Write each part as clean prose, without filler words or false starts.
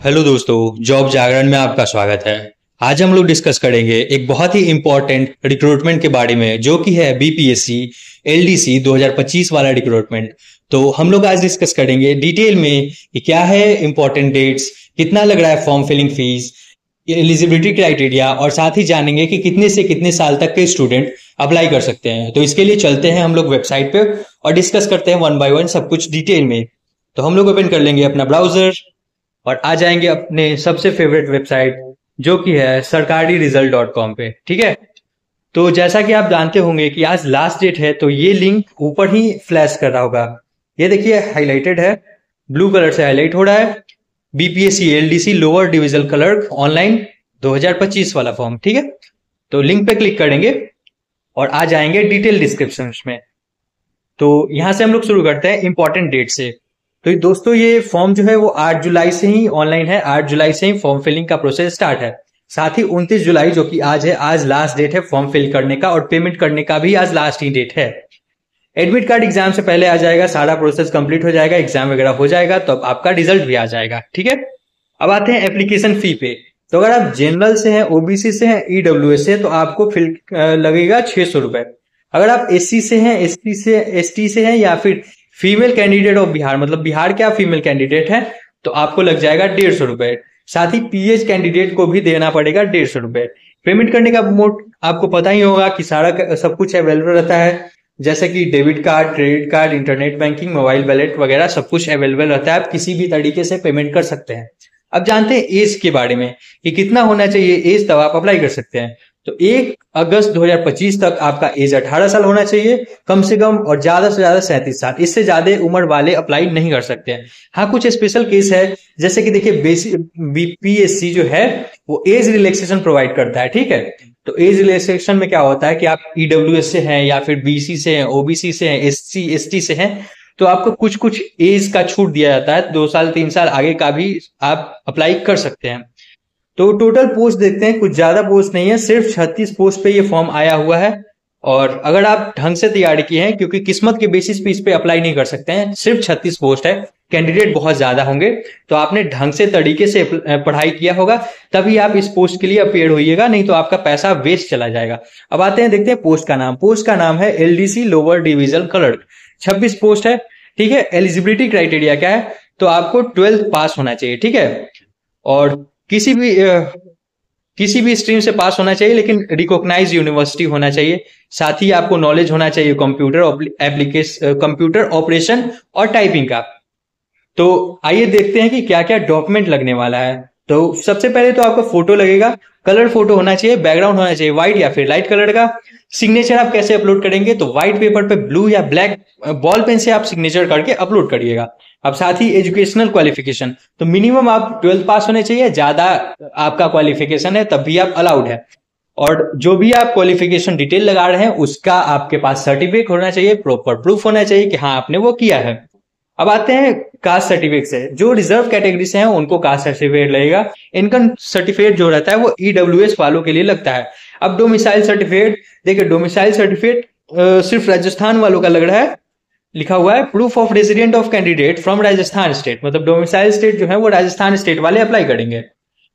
Hello दोस्तों, job जागरण में आपका स्वागत है। आज हम लोग डिस्कस करेंगे एक बहुत ही इंपॉर्टेंट रिक्रूटमेंट के बारे में, जो कि है बीपीएससी एलडीसी 2025 वाला रिक्रूटमेंट। तो हम लोग आज डिस्कस करेंगे डिटेल में कि क्या है इंपॉर्टेंट डेट्स, कितना लग रहा है form filling fees, eligibility criteria, और साथ ही जानेंगे कि कितने से कितने साल तक के स्टूडेंट अप्लाई कर सकते हैं। तो इसके लिए चलते हैं हम लोग वेबसाइट पे और डिस्कस करते हैं वन बाय वन सब कुछ डिटेल में। तो हम लोग ओपन कर लेंगे अपना ब्राउजर और आ जाएंगे अपने सबसे फेवरेट वेबसाइट, जो कि है सरकारी रिजल्ट.com पे। ठीक है, तो जैसा कि आप जानते होंगे कि आज लास्ट डेट है, तो ये लिंक ऊपर ही फ्लैश कर रहा होगा। ये देखिए हाईलाइटेड है, ब्लू कलर से हाईलाइट हो रहा है, BPSC LDC lower division clerk online 2025 वाला फॉर्म। ठीक है, तो लिंक पे क्लिक करेंगे और आ जाएंगे डिटेल डिस्क्रिप्शन में। तो यहां से हम लोग शुरू करते हैं इंपॉर्टेंट डेट से। तो दोस्तों, ये फॉर्म जो है वो 8 जुलाई से ही ऑनलाइन है। 8 जुलाई से ही फॉर्म फिलिंग का प्रोसेस स्टार्ट है। साथ ही 29 जुलाई जो कि आज है, आज लास्ट डेट है फॉर्म फिल करने का, और पेमेंट करने का भी आज लास्ट ही डेट है। एडमिट कार्ड एग्जाम से पहले आ जाएगा, सारा प्रोसेस कंप्लीट हो जाएगा, एग्जाम वगैरह हो जाएगा, तो अब आपका रिजल्ट भी आ जाएगा। ठीक है, अब आते हैं एप्लीकेशन फी पे। तो अगर आप जनरल से हैं, ओबीसी से हैं, ईडब्ल्यूएस से, तो आपको फिल लगेगा 600 रुपए। अगर आप एससी से हैं, एसटी से हैं, या फिर फीमेल कैंडिडेट ऑफ बिहार, मतलब बिहार के आप फीमेल कैंडिडेट हैं, तो आपको लग जाएगा 150 रुपए। साथ ही पीएच कैंडिडेट को भी देना पड़ेगा 150 रुपए। पेमेंट करने का मोड आपको पता ही होगा कि सारा सब कुछ अवेलेबल रहता है, जैसे कि debit card, credit card, internet banking, mobile wallet वगैरह सब कुछ अवेलेबल रहता है। आप किसी भी तरीके से पेमेंट कर सकते हैं। अब जानते हैं एज के बारे में कि कितना होना चाहिए एज, तब आप अप्लाई कर सकते हैं। तो 1 अगस्त 2025 तक आपका एज 18 साल होना चाहिए कम से कम, और ज्यादा से ज्यादा 37 साल। इससे ज्यादा उम्र वाले अप्लाई नहीं कर सकते हैं। हाँ, कुछ स्पेशल केस है, जैसे कि देखिए बीपीएससी जो है वो एज रिलैक्सेशन प्रोवाइड करता है। ठीक है, तो एज रिलैक्सेशन में क्या होता है कि आप ईडब्ल्यूएस से हैं, या फिर बीसी से हैं, ओबीसी से हैं, एससी एसटी से हैं, तो आपको कुछ कुछ एज का छूट दिया जाता है। 2 साल 3 साल आगे का भी आप अप्लाई कर सकते हैं। तो टोटल पोस्ट देखते हैं, कुछ ज्यादा पोस्ट नहीं है, सिर्फ 36 पोस्ट पे ये फॉर्म आया हुआ है। और अगर आप ढंग से तैयारी किए हैं, क्योंकि किस्मत के बेसिस पे इस पे अप्लाई नहीं कर सकते हैं, सिर्फ 36 पोस्ट है, कैंडिडेट बहुत ज्यादा होंगे, तो आपने ढंग से तरीके से पढ़ाई किया होगा, तभी आप इस पोस्ट के लिए अपेयर होइएगा, नहीं तो आपका पैसा वेस्ट चला जाएगा। अब आते हैं, देखते हैं पोस्ट का नाम। पोस्ट का नाम है LDC lower division clerk. 26 post है। ठीक है, एलिजिबिलिटी क्राइटेरिया क्या है, तो आपको 12th पास होना चाहिए। ठीक है, और किसी भी स्ट्रीम से पास होना चाहिए, लेकिन रिकॉग्नाइज यूनिवर्सिटी होना चाहिए। साथ ही आपको नॉलेज होना चाहिए कंप्यूटर ऑपरेशन और टाइपिंग का। तो आइए देखते हैं कि क्या क्या डॉक्यूमेंट लगने वाला है। तो सबसे पहले तो आपका फोटो लगेगा, कलर फोटो होना चाहिए, बैकग्राउंड होना चाहिए व्हाइट या फिर लाइट कलर का। सिग्नेचर आप कैसे अपलोड करेंगे, तो व्हाइट पेपर पे ब्लू या ब्लैक बॉल पेन से आप सिग्नेचर करके अपलोड करिएगा। अब साथ ही एजुकेशनल क्वालिफिकेशन, तो मिनिमम आप 12th पास होने चाहिए, ज्यादा आपका क्वालिफिकेशन है तब भी आप अलाउड है। और जो भी आप क्वालिफिकेशन डिटेल लगा रहे हैं, उसका आपके पास सर्टिफिकेट होना चाहिए, प्रॉपर प्रूफ होना चाहिए कि हाँ आपने वो किया है। अब आते हैं कास्ट सर्टिफिकेट से। जो रिजर्व कैटेगरी से हैं उनको कास्ट सर्टिफिकेट लगेगा। इनकम सर्टिफिकेट जो रहता है वो ईडब्ल्यूएस वालों के लिए लगता है। अब डोमिसाइल सर्टिफिकेट, देखिए डोमिसाइल सर्टिफिकेट सिर्फ राजस्थान वालों का लग रहा है। लिखा हुआ है proof of resident of candidate from Rajasthan state, मतलब डोमिसाइल स्टेट जो है वो राजस्थान स्टेट वाले अप्लाई करेंगे।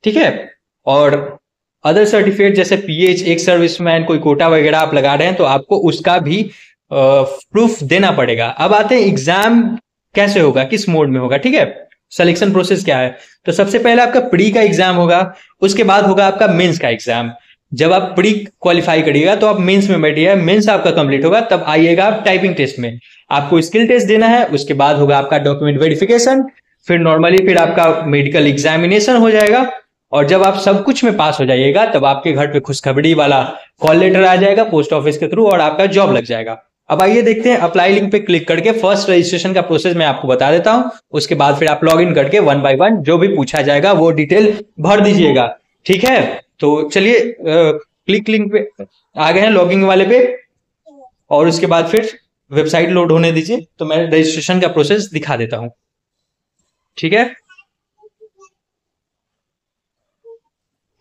ठीक है, और अदर सर्टिफिकेट जैसे पीएच, एक सर्विसमैन, कोई कोटा वगैरह आप लगा रहे हैं, तो आपको उसका भी प्रूफ देना पड़ेगा। अब आते हैं एग्जाम कैसे होगा, किस मोड में होगा। ठीक है, सिलेक्शन प्रोसेस क्या है, तो सबसे पहले आपका प्री का एग्जाम होगा, उसके बाद होगा आपका मेंस का एग्जाम। जब आप प्री क्वालिफाई करिएगा तो आप मेंस में बैठिएगा, मेंस आपका कंप्लीट होगा, तब आइएगा आप टाइपिंग टेस्ट में। आपको स्किल टेस्ट देना है, उसके बाद होगा आपका डॉक्यूमेंट वेरिफिकेशन, फिर नॉर्मली फिर आपका मेडिकल एग्जामिनेशन हो जाएगा। और जब आप सब कुछ में पास हो जाइएगा, तब आपके घर पे खुशखबरी वाला कॉल लेटर आ जाएगा पोस्ट ऑफिस के थ्रू, और आपका जॉब लग जाएगा। अब आइए देखते हैं, अप्लाई लिंक पे क्लिक करके फर्स्ट रजिस्ट्रेशन का प्रोसेस मैं आपको बता देता हूं। उसके बाद फिर आप लॉग इन करके 1 बाय 1 जो भी पूछा जाएगा वो डिटेल भर दीजिएगा। ठीक है, तो चलिए क्लिक लिंक पे आ गए हैं, लॉगिंग वाले पे, और उसके बाद फिर वेबसाइट लोड होने दीजिए, तो मैं रजिस्ट्रेशन का प्रोसेस दिखा देता हूं। ठीक है,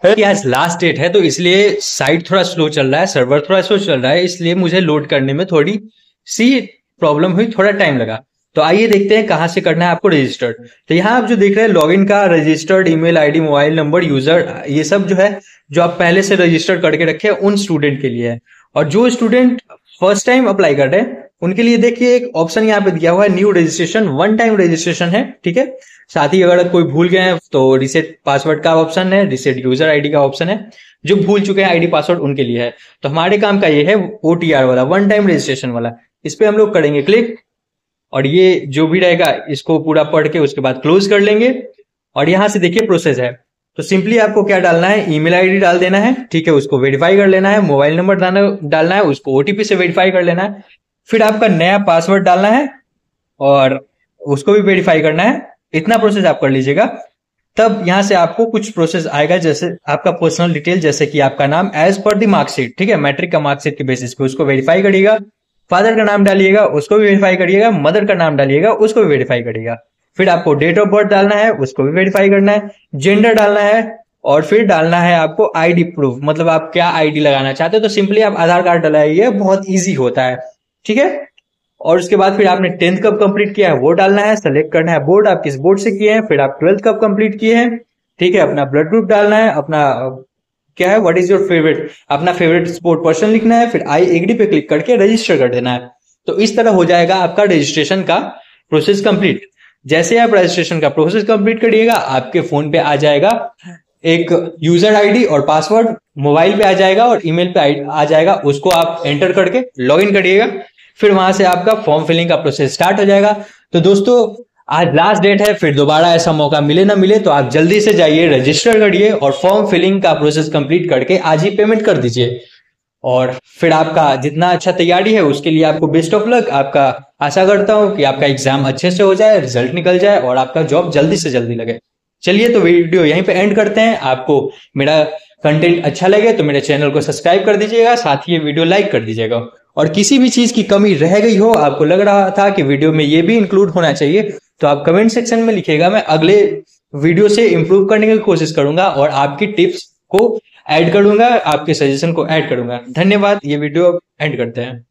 आज लास्ट डेट है, तो इसलिए साइट थोड़ा स्लो चल रहा है, सर्वर थोड़ा स्लो चल रहा है, इसलिए मुझे लोड करने में थोड़ी सी प्रॉब्लम हुई, थोड़ा टाइम लगा। तो आइए देखते हैं कहाँ से करना है आपको रजिस्टर्ड। तो यहाँ आप जो देख रहे हैं लॉगिन का registered email ID, mobile number, user, ये सब जो है जो आप पहले से रजिस्टर करके रखे हैं उन स्टूडेंट के लिए है। और जो स्टूडेंट फर्स्ट टाइम अप्लाई कर रहे हैं उनके लिए देखिए एक ऑप्शन यहाँ पे दिया हुआ है new registration, one time registration है, ठीक है। साथ ही अगर कोई भूल गए हैं तो रिसेट पासवर्ड का ऑप्शन है, रिसेट यूजर आईडी का ऑप्शन है। जो भूल चुके हैं आईडी पासवर्ड उनके लिए है। तो हमारे काम का ये है OTR वाला, वन टाइम रजिस्ट्रेशन वाला। इस पे हम लोग करेंगे क्लिक और ये जो भी रहेगा इसको पूरा पढ़ के उसके बाद क्लोज कर लेंगे। और यहां से देखिए प्रोसेस है। तो सिंपली आपको क्या डालना है, ईमेल आईडी डाल देना है, ठीक है, उसको वेरीफाई कर लेना है। मोबाइल नंबर डालना है, उसको OTP से वेरीफाई कर लेना है। फिर आपका नया पासवर्ड डालना है और उसको भी वेरीफाई करना है। इतना प्रोसेस आप कर लीजिएगा। तब यहां से आपको कुछ प्रोसेस आएगा, जैसे आपका पर्सनल डिटेल, जैसे कि आपका नाम एज पर दी मार्कशीट, ठीक है, मैट्रिक का मार्कशीट के बेसिस पे उसको वेरीफाई करिएगा। फादर का नाम डालिएगा, उसको भी वेरीफाई करिएगा। मदर का नाम डालिएगा, उसको भी वेरीफाई करिएगा। फिर आपको डेट ऑफ बर्थ डालना है, उसको भी वेरीफाई करना है। जेंडर डालना है और फिर डालना है आपको आईडी प्रूफ, मतलब आप क्या आईडी लगाना चाहते हो। तो सिंपली आप आधार कार्ड डलाइए, बहुत ईजी होता है, ठीक है। और उसके बाद फिर आपने 10th कब कंप्लीट किया है वो डालना है, सेलेक्ट करना है बोर्ड, आप किस बोर्ड से किए हैं। फिर आप 12th कब कंप्लीट किए हैं, ठीक है। अपना ब्लड ग्रुप डालना है, अपना क्या है, व्हाट इज योर फेवरेट, अपना फेवरेट स्पोर्ट पर्सन लिखना है। फिर आई एग्री पे क्लिक करके रजिस्टर कर देना है। तो इस तरह हो जाएगा आपका रजिस्ट्रेशन का प्रोसेस कंप्लीट। जैसे आप रजिस्ट्रेशन का प्रोसेस कंप्लीट करिएगा आपके फोन पे आ जाएगा एक यूजर आईडी और पासवर्ड, मोबाइल पे आ जाएगा और ईमेल पे आ जाएगा। उसको आप एंटर करके लॉगिन करिएगा। फिर वहां से आपका फॉर्म फिलिंग का प्रोसेस स्टार्ट हो जाएगा। तो दोस्तों आज लास्ट डेट है, फिर दोबारा ऐसा मौका मिले ना मिले तो आप जल्दी से जाइए, रजिस्टर करिए और फॉर्म फिलिंग का प्रोसेस कंप्लीट करके आज ही पेमेंट कर दीजिए। और फिर आपका जितना अच्छा तैयारी है उसके लिए आपको बेस्ट ऑफ लक। आपका आशा करता हूं कि आपका एग्जाम अच्छे से हो जाए, रिजल्ट निकल जाए और आपका जॉब जल्दी से जल्दी लगे। चलिए तो वीडियो यहीं पे एंड करते हैं। आपको मेरा कंटेंट अच्छा लगे तो मेरे चैनल को सब्सक्राइब कर दीजिएगा, साथ ही ये वीडियो लाइक कर दीजिएगा। और किसी भी चीज की कमी रह गई हो, आपको लग रहा था कि वीडियो में ये भी इंक्लूड होना चाहिए, तो आप कमेंट सेक्शन में लिखिएगा। मैं अगले वीडियो से इंप्रूव करने की कोशिश करूंगा और आपकी टिप्स को ऐड करूंगा, आपके सजेशन को ऐड करूंगा। धन्यवाद। ये वीडियो एंड करते हैं।